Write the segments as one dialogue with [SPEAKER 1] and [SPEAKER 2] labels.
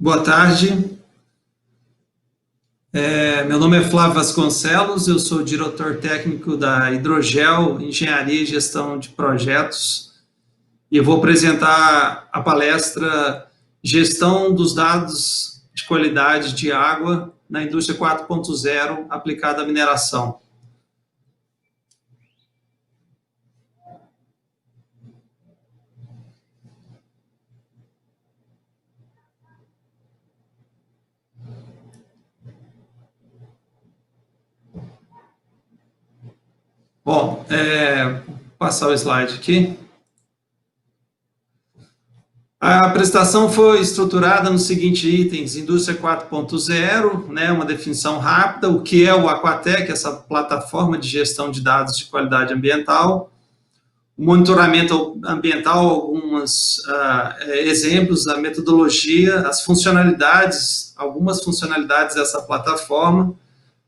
[SPEAKER 1] Boa tarde. Meu nome é Flávio Vasconcelos, eu sou diretor técnico da Hidrogel Engenharia e Gestão de Projetos e eu vou apresentar a palestra Gestão dos Dados de Qualidade de Água na Indústria 4.0 aplicada à mineração. Bom, vou passar o slide aqui. A apresentação foi estruturada nos seguintes itens: Indústria 4.0, né, uma definição rápida, o que é o Aquatec, essa plataforma de gestão de dados de qualidade ambiental, o monitoramento ambiental, alguns exemplos, a metodologia, as funcionalidades, algumas funcionalidades dessa plataforma,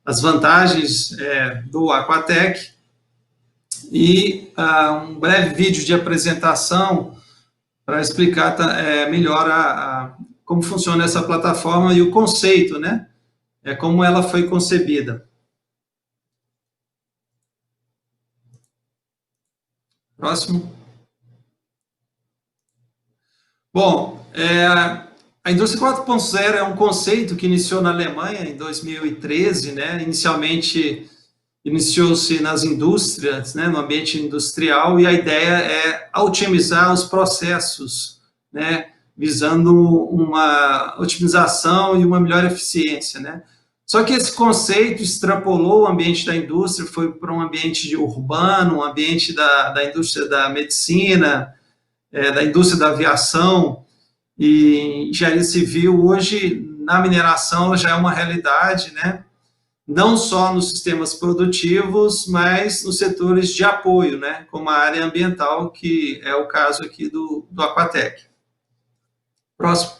[SPEAKER 1] as vantagens do Aquatec, e um breve vídeo de apresentação para explicar melhor como funciona essa plataforma e o conceito, né? Como ela foi concebida. Próximo. Bom, a indústria 4.0 é um conceito que iniciou na Alemanha em 2013, né? Inicialmente iniciou-se nas indústrias, né, no ambiente industrial, e a ideia é otimizar os processos, né, visando uma otimização e uma melhor eficiência, né. Só que esse conceito extrapolou o ambiente da indústria, foi para um ambiente urbano, um ambiente da indústria da medicina, da indústria da aviação, e engenharia civil. Hoje, na mineração, ela já é uma realidade, né, não só nos sistemas produtivos, mas nos setores de apoio, né, como a área ambiental, que é o caso aqui do Aquatec. Próximo.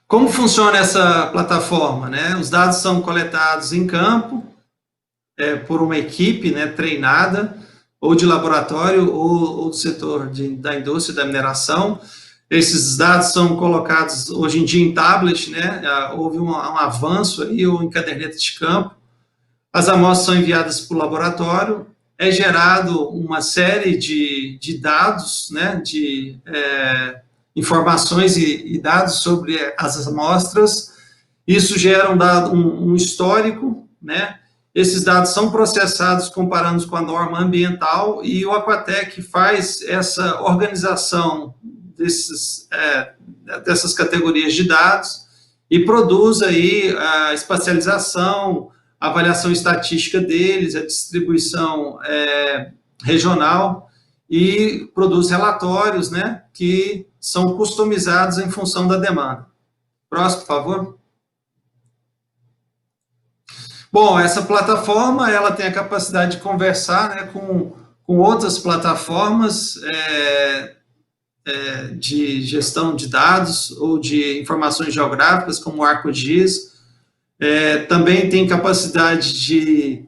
[SPEAKER 1] Como funciona essa plataforma, né? Os dados são coletados em campo, por uma equipe, né, treinada, ou de laboratório, ou do setor da indústria da mineração. Esses dados são colocados hoje em dia em tablet, né? Houve um avanço aí, ou em caderneta de campo. As amostras são enviadas para o laboratório, é gerado uma série de dados, né? De informações e dados sobre as amostras. Isso gera um histórico, né? Esses dados são processados comparando com a norma ambiental, e o Aquatec faz essa organização dessas categorias de dados e produz aí a espacialização, a avaliação estatística deles, a distribuição regional, e produz relatórios, né, que são customizados em função da demanda. Próximo, por favor. Bom, essa plataforma, ela tem a capacidade de conversar, né, com outras plataformas de gestão de dados ou de informações geográficas, como o ArcGIS. Também tem capacidade de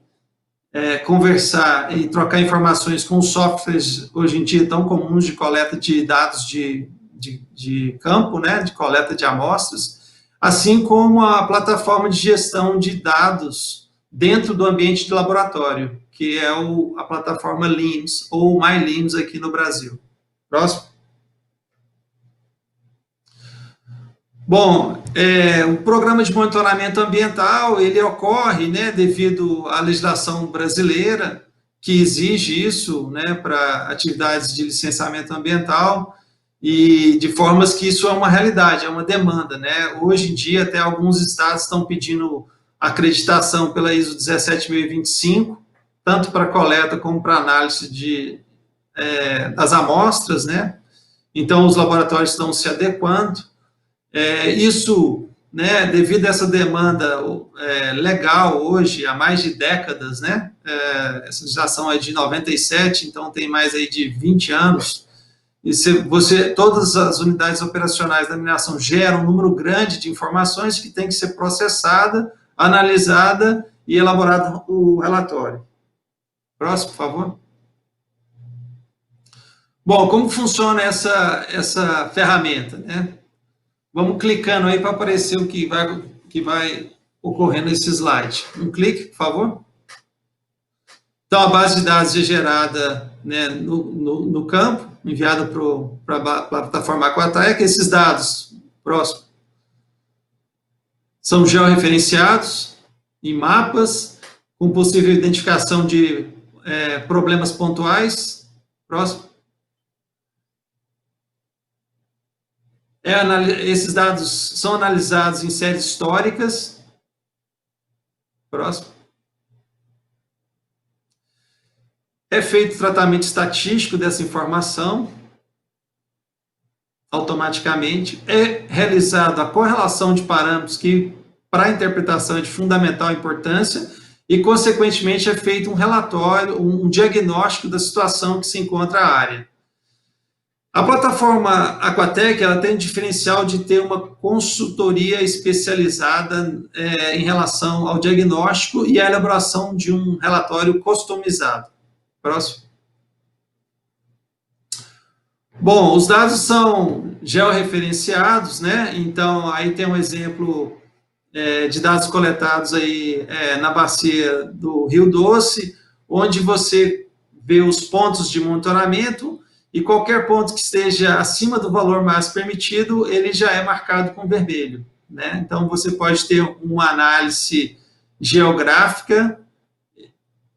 [SPEAKER 1] conversar e trocar informações com softwares, hoje em dia, tão comuns de coleta de dados de campo, né, de coleta de amostras, assim como a plataforma de gestão de dados dentro do ambiente de laboratório, que é a plataforma LIMS, ou MyLIMS aqui no Brasil. Próximo. Bom, o programa de monitoramento ambiental, ele ocorre, né, devido à legislação brasileira, que exige isso, né, para atividades de licenciamento ambiental, e de formas que isso é uma realidade, é uma demanda, né. Hoje em dia, até alguns estados estão pedindo acreditação pela ISO 17025, tanto para coleta como para análise das amostras, né. Então, os laboratórios estão se adequando. Isso, né, devido a essa demanda legal hoje, há mais de décadas, né, essa legislação é de 97, então tem mais aí de 20 anos, e todas as unidades operacionais da mineração geram um número grande de informações que tem que ser processada, analisada e elaborado o relatório. Próximo, por favor. Bom, como funciona essa ferramenta, né? Vamos clicando aí para aparecer o que vai ocorrer nesse slide. Um clique, por favor. Então, a base de dados é gerada, né, no campo, enviada para a plataforma Aquatec. Esses dados, próximo, são georreferenciados em mapas, com possível identificação de problemas pontuais. Próximo. Esses dados são analisados em séries históricas. Próximo. É feito tratamento estatístico dessa informação, automaticamente. É realizada a correlação de parâmetros que, para a interpretação, é de fundamental importância, e, consequentemente, é feito um relatório, um diagnóstico da situação que se encontra a área. A plataforma Aquatec, ela tem o diferencial de ter uma consultoria especializada em relação ao diagnóstico e à elaboração de um relatório customizado. Próximo. Bom, os dados são georreferenciados, né? Então, aí tem um exemplo de dados coletados aí na bacia do Rio Doce, onde você vê os pontos de monitoramento e qualquer ponto que esteja acima do valor máximo permitido, ele já é marcado com vermelho, né? Então, você pode ter uma análise geográfica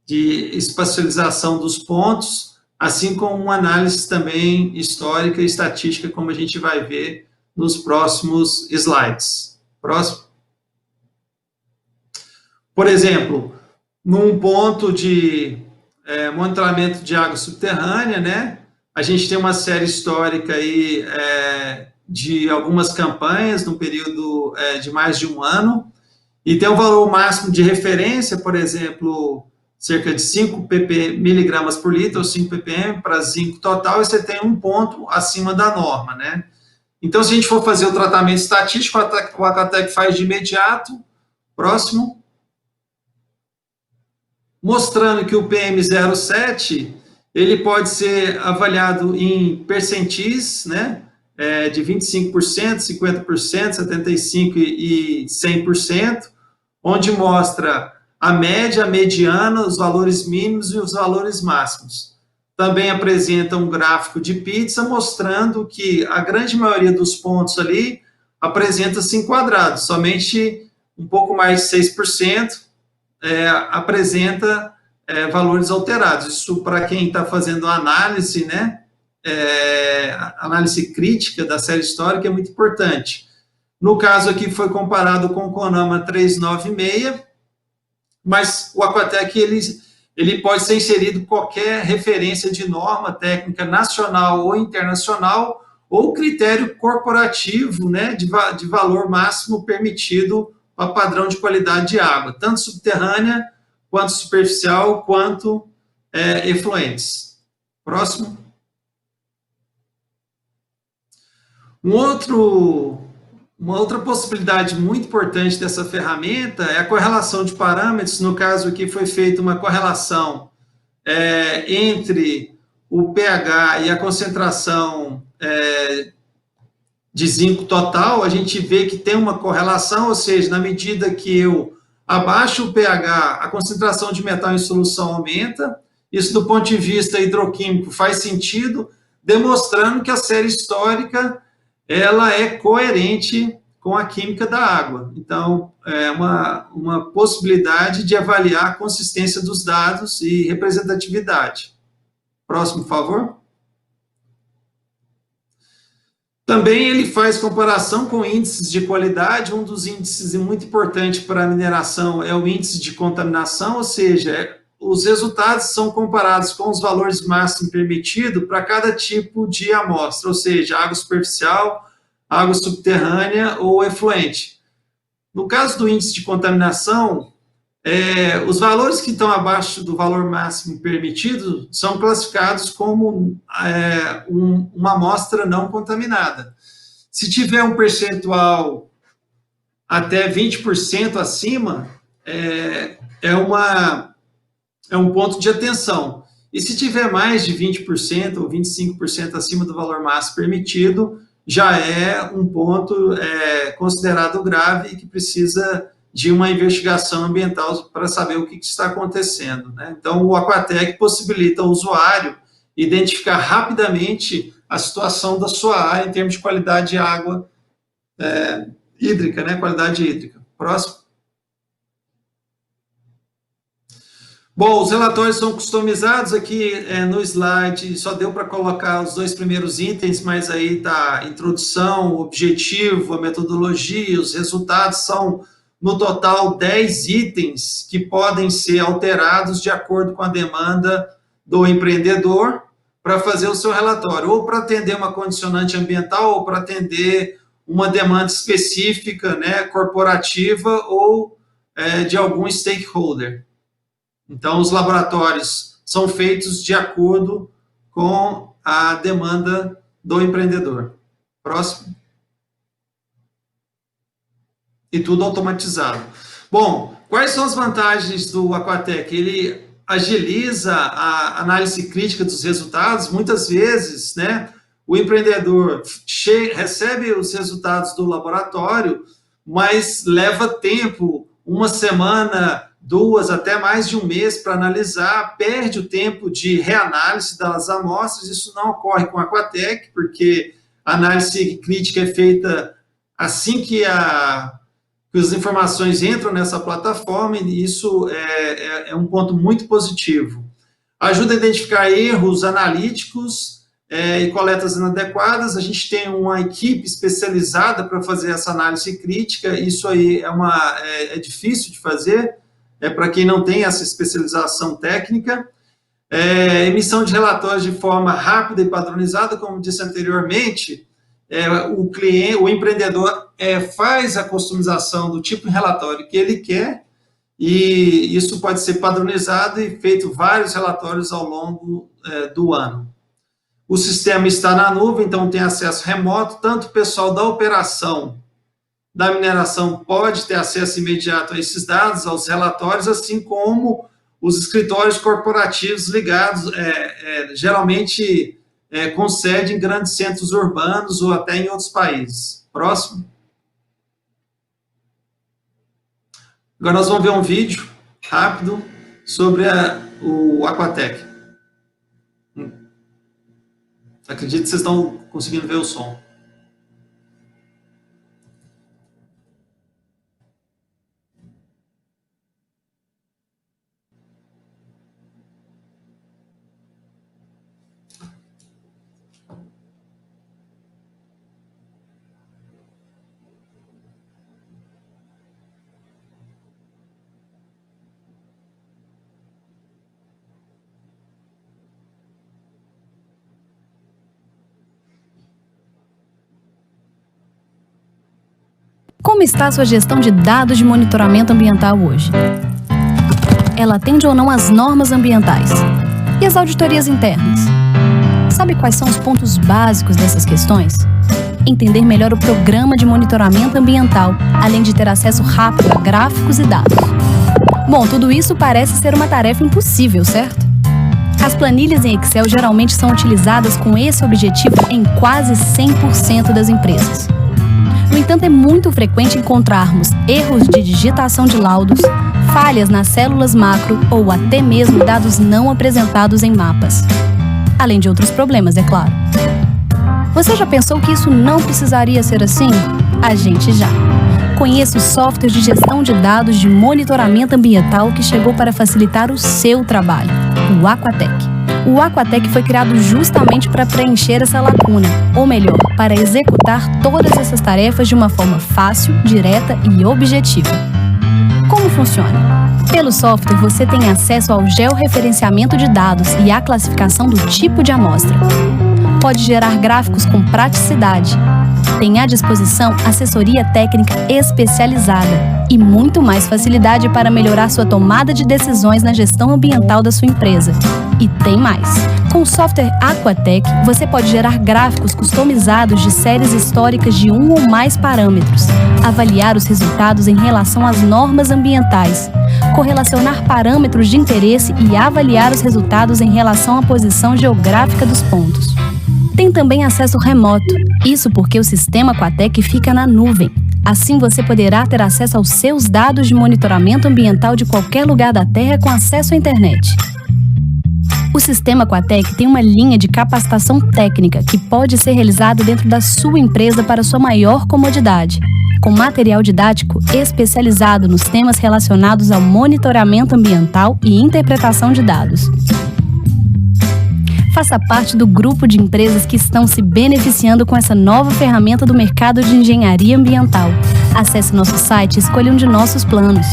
[SPEAKER 1] de espacialização dos pontos, assim como uma análise também histórica e estatística, como a gente vai ver nos próximos slides. Próximo. Por exemplo, num ponto de monitoramento de água subterrânea, né, a gente tem uma série histórica aí, de algumas campanhas, num período de mais de um ano, e tem um valor máximo de referência, por exemplo, cerca de 5 miligramas por litro, ou 5 ppm para zinco total, e você tem um ponto acima da norma, né? Então, se a gente for fazer o tratamento estatístico, o Aquatec faz de imediato. Próximo. Mostrando que o PM07, ele pode ser avaliado em percentis, né? De 25%, 50%, 75% e 100%, onde mostra a média, a mediana, os valores mínimos e os valores máximos. Também apresenta um gráfico de pizza mostrando que a grande maioria dos pontos ali apresenta-se enquadrado, somente um pouco mais de 6% apresenta valores alterados. Isso, para quem está fazendo análise, né, análise crítica da série histórica, é muito importante. No caso aqui, foi comparado com o CONAMA 396, mas o Aquatec, ele pode ser inserido qualquer referência de norma técnica nacional ou internacional, ou critério corporativo, né, de valor máximo permitido para padrão de qualidade de água, tanto subterrânea, quanto superficial, quanto efluentes. Próximo. Uma outra possibilidade muito importante dessa ferramenta é a correlação de parâmetros. No caso aqui, foi feita uma correlação entre o pH e a concentração de zinco total. A gente vê que tem uma correlação, ou seja, na medida que eu abaixo o pH, a concentração de metal em solução aumenta. Isso, do ponto de vista hidroquímico, faz sentido, demonstrando que a série histórica ela é coerente com a química da água. Então, é uma possibilidade de avaliar a consistência dos dados e representatividade. Próximo, por favor. Também ele faz comparação com índices de qualidade. Um dos índices muito importante para a mineração é o índice de contaminação, ou seja, os resultados são comparados com os valores máximos permitidos para cada tipo de amostra, ou seja, água superficial, água subterrânea ou efluente. No caso do índice de contaminação, os valores que estão abaixo do valor máximo permitido são classificados como uma amostra não contaminada. Se tiver um percentual até 20% acima, é um ponto de atenção. e se tiver mais de 20% ou 25% acima do valor máximo permitido, já é um ponto considerado grave e que precisa de uma investigação ambiental para saber o que está acontecendo, né? Então, o Aquatec possibilita ao usuário identificar rapidamente a situação da sua área em termos de qualidade de água hídrica, né? Qualidade hídrica. Próximo. Bom, os relatórios são customizados aqui no slide, só deu para colocar os 2 primeiros itens, mas aí está a introdução, o objetivo, a metodologia, os resultados são, no total, 10 itens que podem ser alterados de acordo com a demanda do empreendedor para fazer o seu relatório, ou para atender uma condicionante ambiental, ou para atender uma demanda específica, né, corporativa, ou de algum stakeholder. Então, os laboratórios são feitos de acordo com a demanda do empreendedor. Próximo. E tudo automatizado. Bom, quais são as vantagens do Aquatec? Ele agiliza a análise crítica dos resultados. Muitas vezes, né, o empreendedor recebe os resultados do laboratório, mas leva tempo, uma semana, 2, até mais de um mês para analisar, perde o tempo de reanálise das amostras. Isso não ocorre com a Aquatec, porque a análise crítica é feita assim que as informações entram nessa plataforma, e isso é um ponto muito positivo. Ajuda a identificar erros analíticos e coletas inadequadas. A gente tem uma equipe especializada para fazer essa análise crítica. Isso aí é difícil de fazer, para quem não tem essa especialização técnica. Emissão de relatórios de forma rápida e padronizada, como disse anteriormente. O empreendedor faz a customização do tipo de relatório que ele quer, e isso pode ser padronizado e feito vários relatórios ao longo do ano. O sistema está na nuvem, então tem acesso remoto, tanto o pessoal da operação da mineração pode ter acesso imediato a esses dados, aos relatórios, assim como os escritórios corporativos ligados, geralmente com sede em grandes centros urbanos ou até em outros países. Próximo. Agora nós vamos ver um vídeo rápido sobre o Aquatec. Acredito que vocês estão conseguindo ver o som.
[SPEAKER 2] Como está a sua gestão de dados de monitoramento ambiental hoje? Ela atende ou não às normas ambientais? E as auditorias internas? Sabe quais são os pontos básicos dessas questões? Entender melhor o programa de monitoramento ambiental, além de ter acesso rápido a gráficos e dados. Bom, tudo isso parece ser uma tarefa impossível, certo? As planilhas em Excel geralmente são utilizadas com esse objetivo em quase 100% das empresas. No entanto, é muito frequente encontrarmos erros de digitação de laudos, falhas nas células macro ou até mesmo dados não apresentados em mapas. Além de outros problemas, é claro. Você já pensou que isso não precisaria ser assim? A gente já. Conheça o software de gestão de dados de monitoramento ambiental que chegou para facilitar o seu trabalho, o Aquatec. O Aquatec foi criado justamente para preencher essa lacuna, ou melhor, para executar todas essas tarefas de uma forma fácil, direta e objetiva. Como funciona? Pelo software, você tem acesso ao georreferenciamento de dados e à classificação do tipo de amostra. Pode gerar gráficos com praticidade, tem à disposição assessoria técnica especializada e muito mais facilidade para melhorar sua tomada de decisões na gestão ambiental da sua empresa. E tem mais! Com o software Aquatec, você pode gerar gráficos customizados de séries históricas de um ou mais parâmetros, avaliar os resultados em relação às normas ambientais, correlacionar parâmetros de interesse e avaliar os resultados em relação à posição geográfica dos pontos. Tem também acesso remoto, isso porque o sistema Aquatec fica na nuvem. Assim você poderá ter acesso aos seus dados de monitoramento ambiental de qualquer lugar da Terra com acesso à internet. O sistema Aquatec tem uma linha de capacitação técnica que pode ser realizada dentro da sua empresa para sua maior comodidade, com material didático especializado nos temas relacionados ao monitoramento ambiental e interpretação de dados. Faça parte do grupo de empresas que estão se beneficiando com essa nova ferramenta do mercado de engenharia ambiental. Acesse nosso site e escolha um de nossos planos.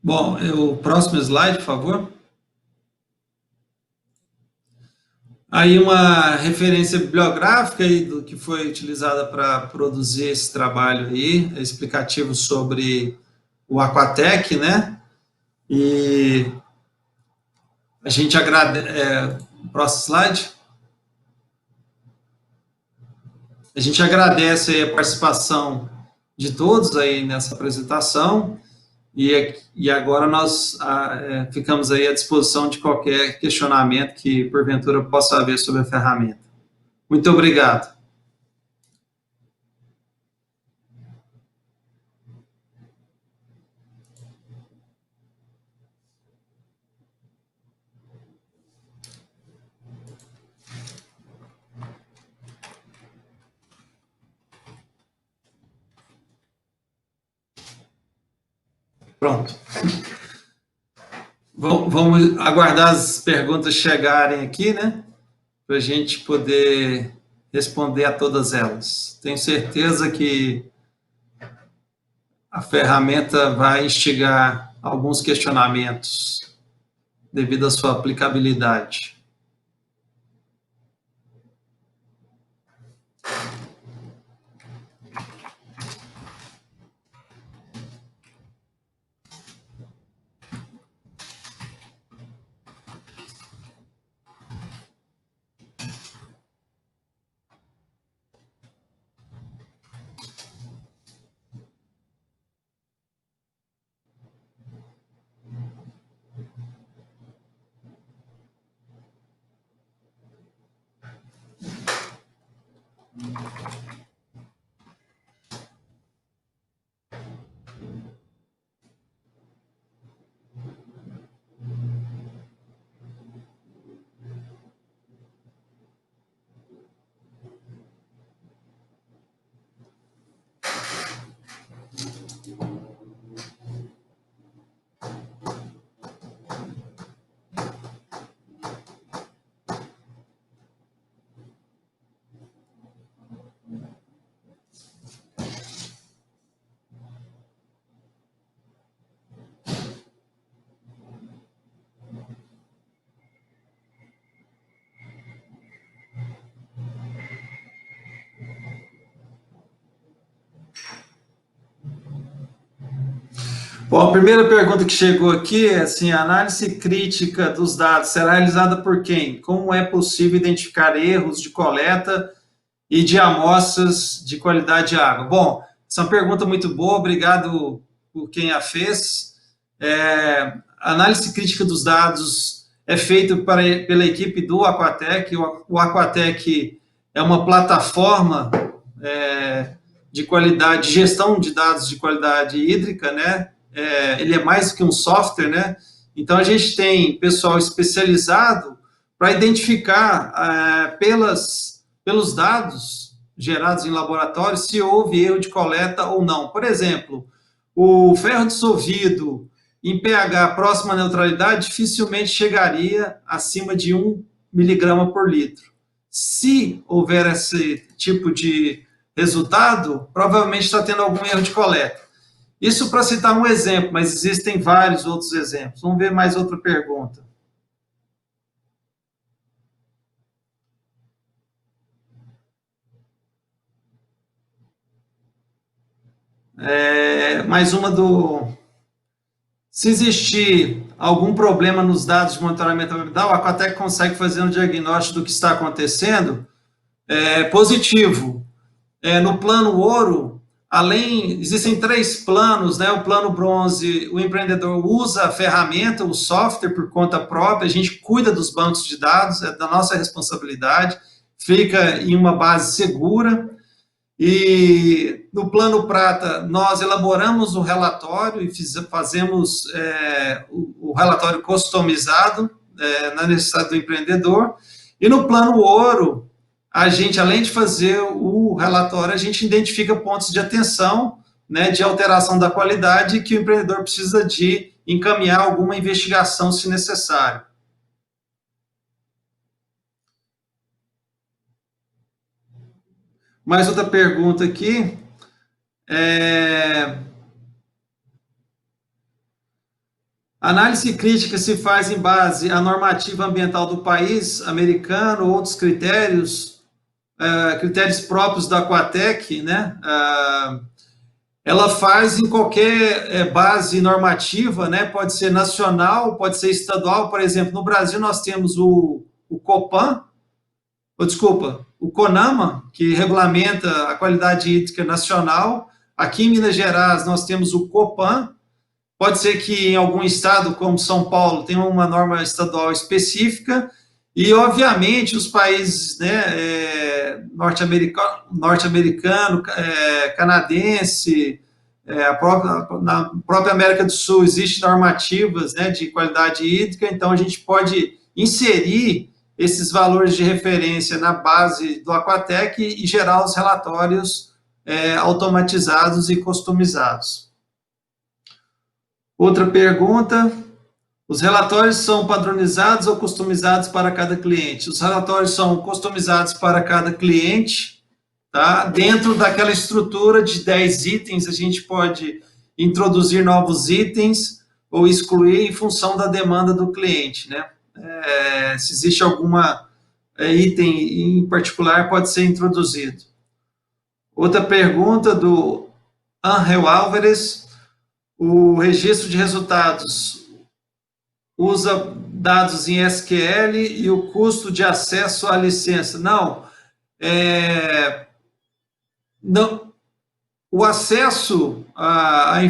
[SPEAKER 1] Bom, o próximo slide, por favor. Aí uma referência bibliográfica aí do que foi utilizada para produzir esse trabalho aí, explicativo sobre o Aquatec, né? E a gente agradece... próximo slide. A gente agradece aí a participação de todos aí nessa apresentação. E agora nós ficamos aí à disposição de qualquer questionamento que, porventura, possa haver sobre a ferramenta. Muito obrigado. Pronto. Vamos aguardar as perguntas chegarem aqui, né? Para a gente poder responder a todas elas. Tenho certeza que a ferramenta vai instigar alguns questionamentos devido à sua aplicabilidade. Bom, a primeira pergunta que chegou aqui é assim, a análise crítica dos dados será realizada por quem? Como é possível identificar erros de coleta e de amostras de qualidade de água? Bom, essa é uma pergunta muito boa, obrigado por quem a fez. A análise crítica dos dados é feita pela equipe do Aquatec. O Aquatec é uma plataforma de qualidade, de gestão de dados de qualidade hídrica, né? Ele é mais do que um software, né? Então, a gente tem pessoal especializado para identificar pelos dados gerados em laboratório se houve erro de coleta ou não. Por exemplo, o ferro dissolvido em pH próximo à neutralidade dificilmente chegaria acima de 1 miligrama por litro. Se houver esse tipo de resultado, provavelmente está tendo algum erro de coleta. Isso para citar um exemplo, mas existem vários outros exemplos. Vamos ver mais outra pergunta. Mais uma do... Se existir algum problema nos dados de monitoramento ambiental, a Aquatec consegue fazer um diagnóstico do que está acontecendo? Positivo. No plano ouro, existem 3 planos, né? O plano bronze, o empreendedor usa a ferramenta, o software por conta própria, a gente cuida dos bancos de dados, é da nossa responsabilidade, fica em uma base segura. E no plano prata, nós elaboramos o relatório e fazemos o relatório customizado na necessidade do empreendedor. E no plano ouro, a gente, além de fazer o relatório, a gente identifica pontos de atenção, né, de alteração da qualidade que o empreendedor precisa de encaminhar alguma investigação, se necessário. Mais outra pergunta aqui. Análise crítica se faz em base à normativa ambiental do país americano, outros critérios, critérios próprios da Aquatec, né? Ela faz em qualquer base normativa, né? Pode ser nacional, pode ser estadual. Por exemplo, no Brasil nós temos o Copan, o CONAMA, que regulamenta a qualidade hídrica nacional. Aqui em Minas Gerais, nós temos o COPAN. Pode ser que em algum estado, como São Paulo, tenha uma norma estadual específica. E, obviamente, os países, né, norte-americano, canadense, na própria América do Sul, existem normativas, né, de qualidade hídrica, então a gente pode inserir esses valores de referência na base do Aquatec e gerar os relatórios automatizados e customizados. Outra pergunta: os relatórios são padronizados ou customizados para cada cliente? Os relatórios são customizados para cada cliente, tá? Dentro daquela estrutura de 10 itens, a gente pode introduzir novos itens ou excluir em função da demanda do cliente, né? Se existe alguma item em particular, pode ser introduzido. Outra pergunta do Angel Álvares: o registro de resultados usa dados em SQL e o custo de acesso à licença? Não. Não. O acesso à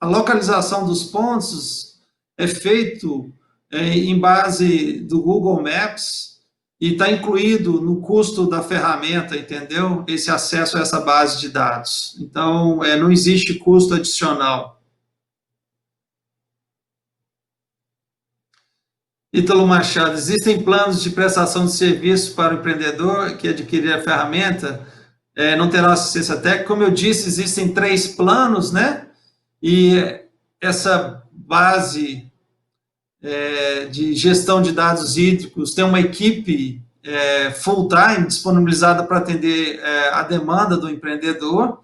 [SPEAKER 1] localização dos pontos é feito em base do Google Maps e está incluído no custo da ferramenta, entendeu? Esse acesso a essa base de dados. Então, não existe custo adicional. Ítalo Machado: existem planos de prestação de serviço para o empreendedor que adquirir a ferramenta? Não terá assistência técnica? Como eu disse, existem 3 planos, né? E essa base de gestão de dados hídricos tem uma equipe full-time disponibilizada para atender a demanda do empreendedor,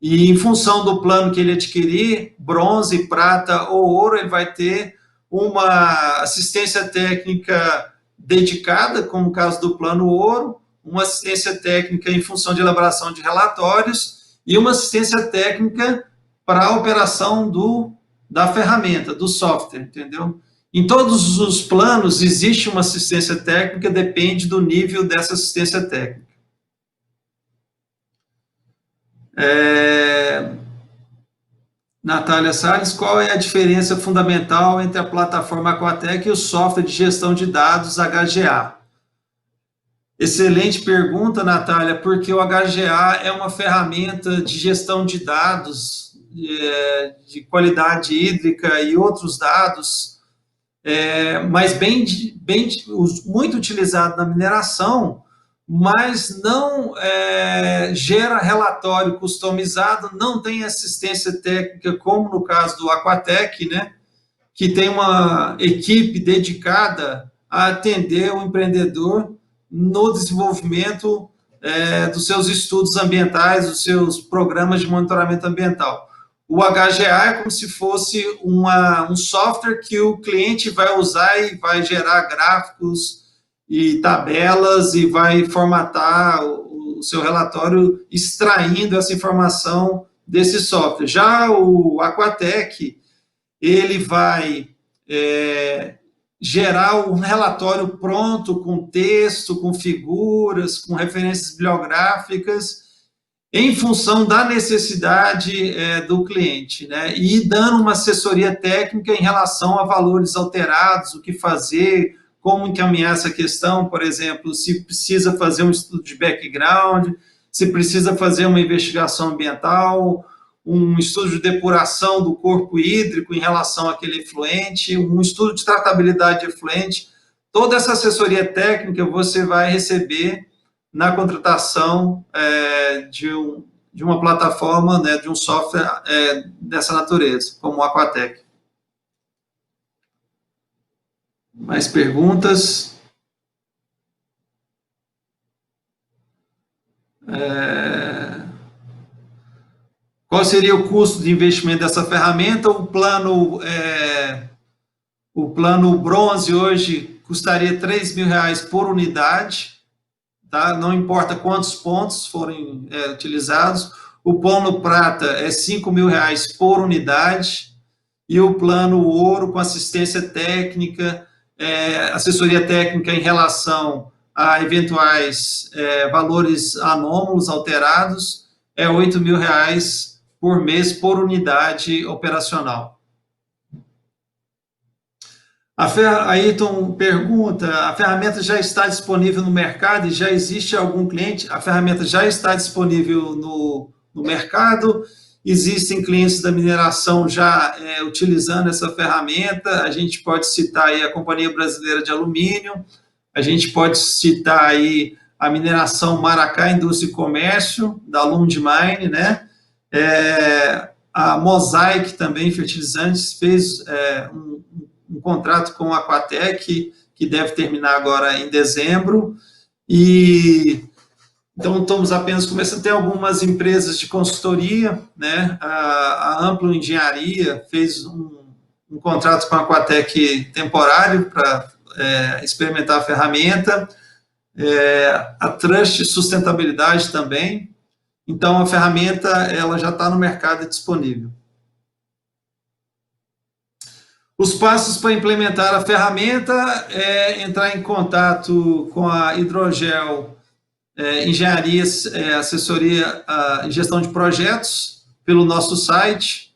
[SPEAKER 1] e em função do plano que ele adquirir, bronze, prata ou ouro, ele vai ter uma assistência técnica dedicada, como no caso do plano ouro, uma assistência técnica em função de elaboração de relatórios e uma assistência técnica para a operação da ferramenta, do software, entendeu? Em todos os planos existe uma assistência técnica, depende do nível dessa assistência técnica. Natália Salles: qual é a diferença fundamental entre a plataforma Aquatec e o software de gestão de dados HGA? Excelente pergunta, Natália, porque o HGA é uma ferramenta de gestão de dados, de qualidade hídrica e outros dados, mas muito utilizado na mineração, mas não gera relatório customizado, não tem assistência técnica, como no caso do Aquatec, né, que tem uma equipe dedicada a atender o empreendedor no desenvolvimento dos seus estudos ambientais, dos seus programas de monitoramento ambiental. O HGA é como se fosse um software que o cliente vai usar e vai gerar gráficos e tabelas e vai formatar o seu relatório extraindo essa informação desse software. Já o Aquatec, ele vai gerar um relatório pronto, com texto, com figuras, com referências bibliográficas, em função da necessidade do cliente, né? E dando uma assessoria técnica em relação a valores alterados, o que fazer, como encaminhar essa questão, por exemplo, se precisa fazer um estudo de background, se precisa fazer uma investigação ambiental, um estudo de depuração do corpo hídrico em relação àquele efluente, um estudo de tratabilidade de efluente. Toda essa assessoria técnica você vai receber na contratação de uma plataforma, né, de um software dessa natureza, como o Aquatec. Mais perguntas? Qual seria o custo de investimento dessa ferramenta? O plano bronze hoje custaria R$3.000 por unidade, tá? Não importa quantos pontos forem utilizados. O plano prata é R$5.000 por unidade, e o plano ouro, com assistência técnica, assessoria técnica em relação a eventuais valores anômalos alterados, é R$8.000 por mês por unidade operacional. A Ayrton pergunta, a ferramenta já está disponível no mercado e já existe algum cliente? A ferramenta já está disponível no mercado, existem clientes da mineração já utilizando essa ferramenta. A gente pode citar aí a Companhia Brasileira de Alumínio, a gente pode citar aí a mineração Maracá Indústria e Comércio, da Lund Mine, né? A Mosaic também, fertilizantes, fez um contrato com a Aquatec, que deve terminar agora em dezembro, e então estamos apenas começando. Tem algumas empresas de consultoria, né? A Amplo Engenharia fez um contrato com a Aquatec temporário para experimentar a ferramenta, a Trust Sustentabilidade também. Então, a ferramenta ela já está no mercado disponível. Os passos para implementar a ferramenta é entrar em contato com a Hidrogel Engenharia, Assessoria e Gestão de Projetos, pelo nosso site,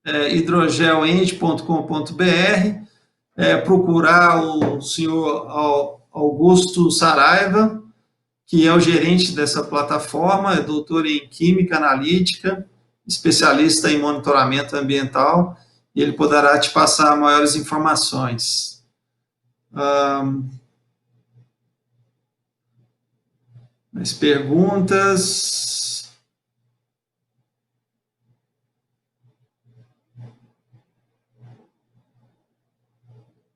[SPEAKER 1] hidrogelend.com.br, procurar o senhor Augusto Saraiva, que é o gerente dessa plataforma, é doutor em Química Analítica, especialista em monitoramento ambiental, e ele poderá te passar maiores informações. Mais perguntas?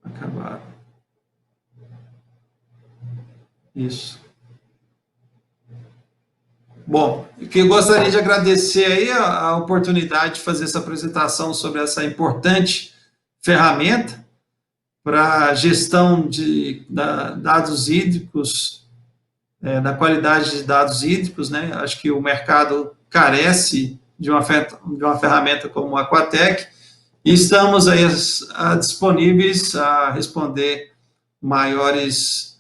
[SPEAKER 1] Acabaram. Isso. Bom, eu gostaria de agradecer aí a oportunidade de fazer essa apresentação sobre essa importante ferramenta para gestão de dados hídricos, da qualidade de dados hídricos, né? Acho que o mercado carece de uma ferramenta como a Aquatec, e estamos aí disponíveis a responder maiores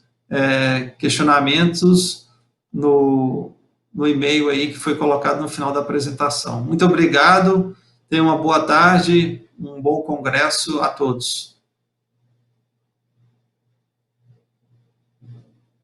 [SPEAKER 1] questionamentos no e-mail aí que foi colocado no final da apresentação. Muito obrigado, tenham uma boa tarde, um bom congresso a todos.